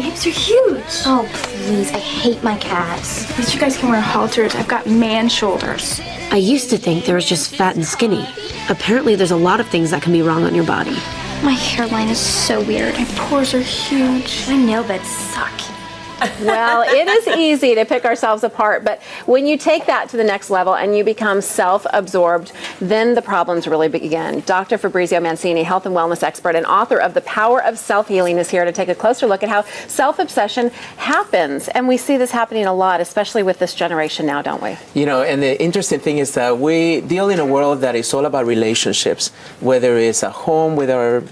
Babes, you're huge. Oh, please, I hate my calves. At least you guys can wear halters. I've got man shoulders. I used to think there was just fat and skinny. Apparently, there's a lot of things that can be wrong on your body. My hairline is so weird. My pores are huge. My nail beds suck. Well, it is easy to pick ourselves apart, but when you take that to the next level and you become self-absorbed, then the problems really begin. Dr. Fabrizio Mancini, health and wellness expert and author of The Power of Self-Healing, is here to take a closer look at how self-obsession happens. And we see this happening a lot, especially with this generation now, don't we? You know, and the interesting thing is that we deal in a world that is all about relationships, whether it's at home with our,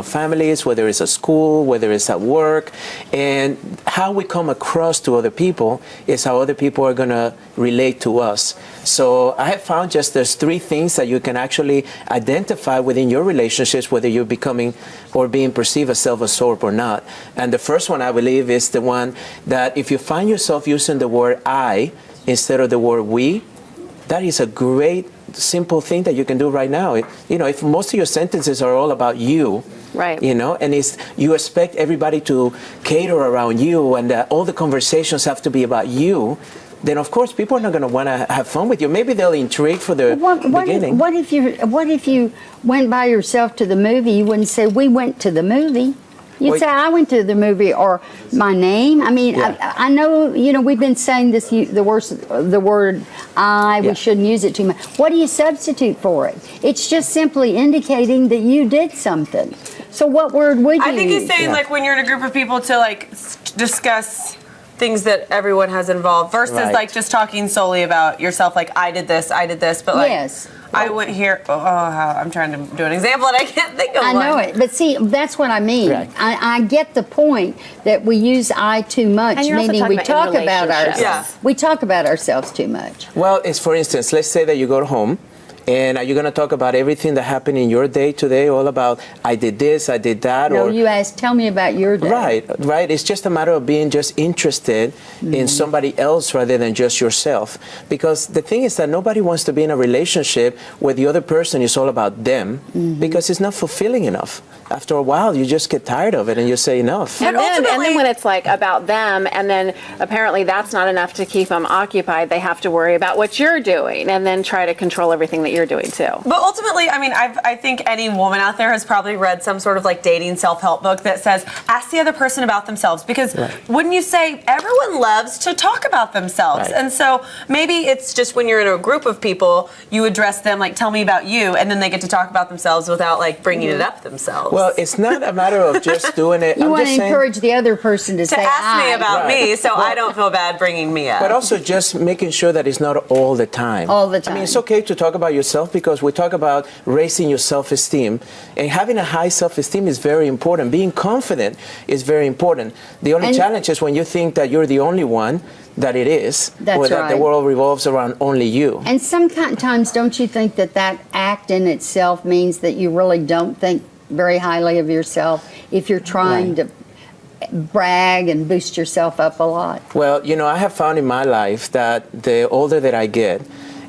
families, whether it's at school, whether it's at work, and how we come across to other people is how other people are going to relate to us. So I have found just there's 3 things that you can actually identify within your relationships, whether you're becoming or being perceived as self-absorbed or not. And the first one, I believe, is the one that if you find yourself using the word I instead of the word we, that is a great simple thing that you can do right now. If most of your sentences are all about you, right? And you expect everybody to cater around you, and all the conversations have to be about you, then of course people are not going to want to have fun with you. Maybe they'll intrigue for the beginning. What if you went by yourself to the movie? You wouldn't say we went to the movie. You'd say I went to the movie, or my name. I mean, yeah. I know, we've been saying this, the word I, we shouldn't use it too much. What do you substitute for it? It's just simply indicating that you did something. So what word would you use? I think he's saying like when you're in a group of people to like discuss things that everyone has involved versus like just talking solely about yourself, like I did this, but like yes. I went here. I'm trying to do an example and I can't think of one. I know it, but see, that's what I mean. Right. I get the point that we use I too much, meaning we talk about ourselves. Yeah. We talk about ourselves too much. Well, it's for instance, let's say that you go home. And are you going to talk about everything that happened in your day today? All about, I did this, I did that? No, you asked, tell me about your day. Right. It's just a matter of being just interested in somebody else rather than just yourself. Because the thing is that nobody wants to be in a relationship where the other person is all about them because it's not fulfilling enough. After a while, you just get tired of it and you say enough. And then when it's like about them, and then apparently that's not enough to keep them occupied, they have to worry about what you're doing and then try to control everything that you're doing too. But ultimately, I mean, I think any woman out there has probably read some sort of like dating self-help book that says, ask the other person about themselves. Because wouldn't you say everyone loves to talk about themselves? Right. And so maybe it's just when you're in a group of people, you address them like, tell me about you, and then they get to talk about themselves without like bringing it up themselves. Well, it's not a matter of just doing it. You want to encourage the other person to say ask me about me, so I don't feel bad bringing me up. But also just making sure that it's not all the time. All the time. I mean, it's okay to talk about yourself because we talk about raising your self-esteem. And having a high self-esteem is very important. Being confident is very important. The only challenge is when you think that you're the only one that it is, or that the world revolves around only you. And sometimes don't you think that act in itself means that you really don't think very highly of yourself if you're trying to brag and boost yourself up a lot? Well, I have found in my life that the older that I get,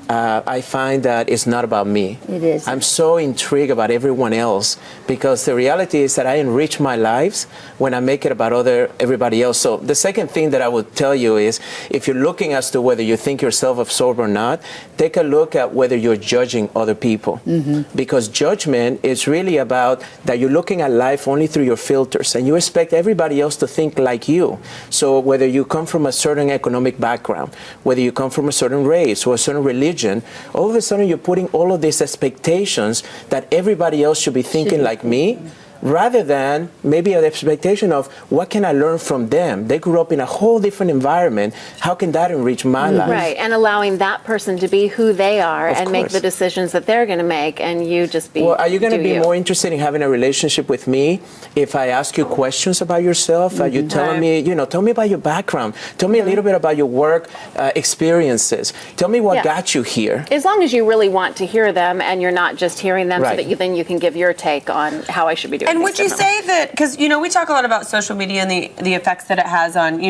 I find that it's not about me. It is. I'm so intrigued about everyone else because the reality is that I enrich my lives when I make it about everybody else. So the second thing that I would tell you is if you're looking as to whether you think you're self-absorbed or not, take a look at whether you're judging other people. Because judgment is really about that you're looking at life only through your filters and you expect everybody else to think like you. So whether you come from a certain economic background, whether you come from a certain race or a certain religion, all of a sudden you're putting all of these expectations that everybody else should be thinking like me, rather than maybe an expectation of what can I learn from them? They grew up in a whole different environment. How can that enrich my life? Right, and allowing that person to be who they are and make the decisions that they're going to make, and you just be. Well, are you going to be more interested in having a relationship with me if I ask you questions about yourself? Are you telling me, tell me about your background. Tell me a little bit about your work experiences. Tell me what got you here. As long as you really want to hear them and you're not just hearing them so that then you can give your take on how I should be doing. And things would you differently. say that, because, we talk a lot about social media and the effects that it has on,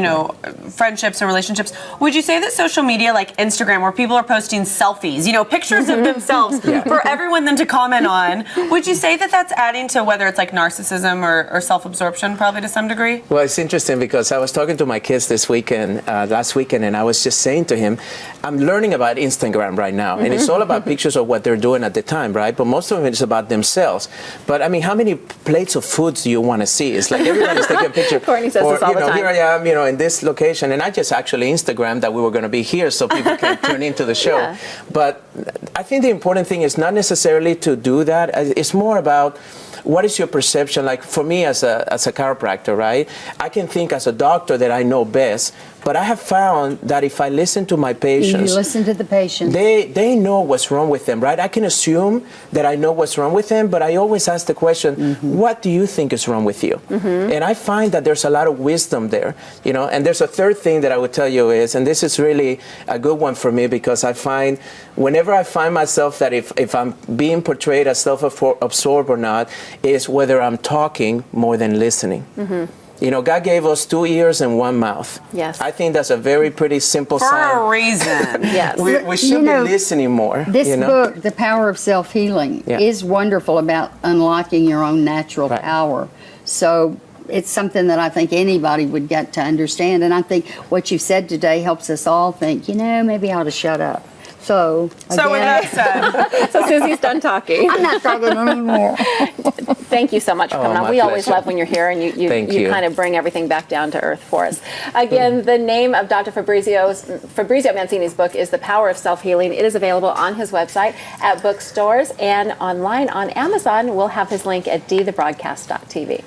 friendships and relationships. Would you say that social media, like Instagram, where people are posting selfies, pictures of themselves for everyone then to comment on, would you say that that's adding to whether it's like narcissism or self-absorption probably to some degree? Well, it's interesting because I was talking to my kids last weekend, and I was just saying to him, I'm learning about Instagram right now, and it's all about pictures of what they're doing at the time, right? But most of it is about themselves. But I mean, how many plates of foods do you want to see? It's like everybody's taking a picture. Courtney says this all the time. Here I am, in this location, and I just actually Instagram that we were going to be here so people can tune into the show. Yeah. But I think the important thing is not necessarily to do that. It's more about what is your perception? Like for me as a chiropractor, right? I can think as a doctor that I know best, but I have found that if I listen to my patients, You listen to the patient. they know what's wrong with them, right? I can assume that I know what's wrong with them, but I always ask the question, what do you think is wrong with you? And I find that there's a lot of wisdom there, and there's a third thing that I would tell you is, and this is really a good one for me because I find whenever I find myself that if I'm being portrayed as self-absorbed or not, is whether I'm talking more than listening. God gave us 2 ears and 1 mouth. Yes. I think that's a very pretty simple For sign. a reason. Yes. We should be listening more. This book, The Power of Self-Healing, Yeah. is wonderful about unlocking your own natural Right. power. So it's something that I think anybody would get to understand. And I think what you've said today helps us all think, maybe I ought to shut up. So, So with again, that said, So Susie's done talking. I'm not talking anymore. Thank you so much for coming on. my We always pleasure. love when you're here and you Thank you. kind of bring everything back down to earth for us. Again, the name of Dr. Fabrizio Mancini's book is The Power of Self-Healing. It is available on his website at bookstores and online on Amazon. We'll have his link at dthebroadcast.tv.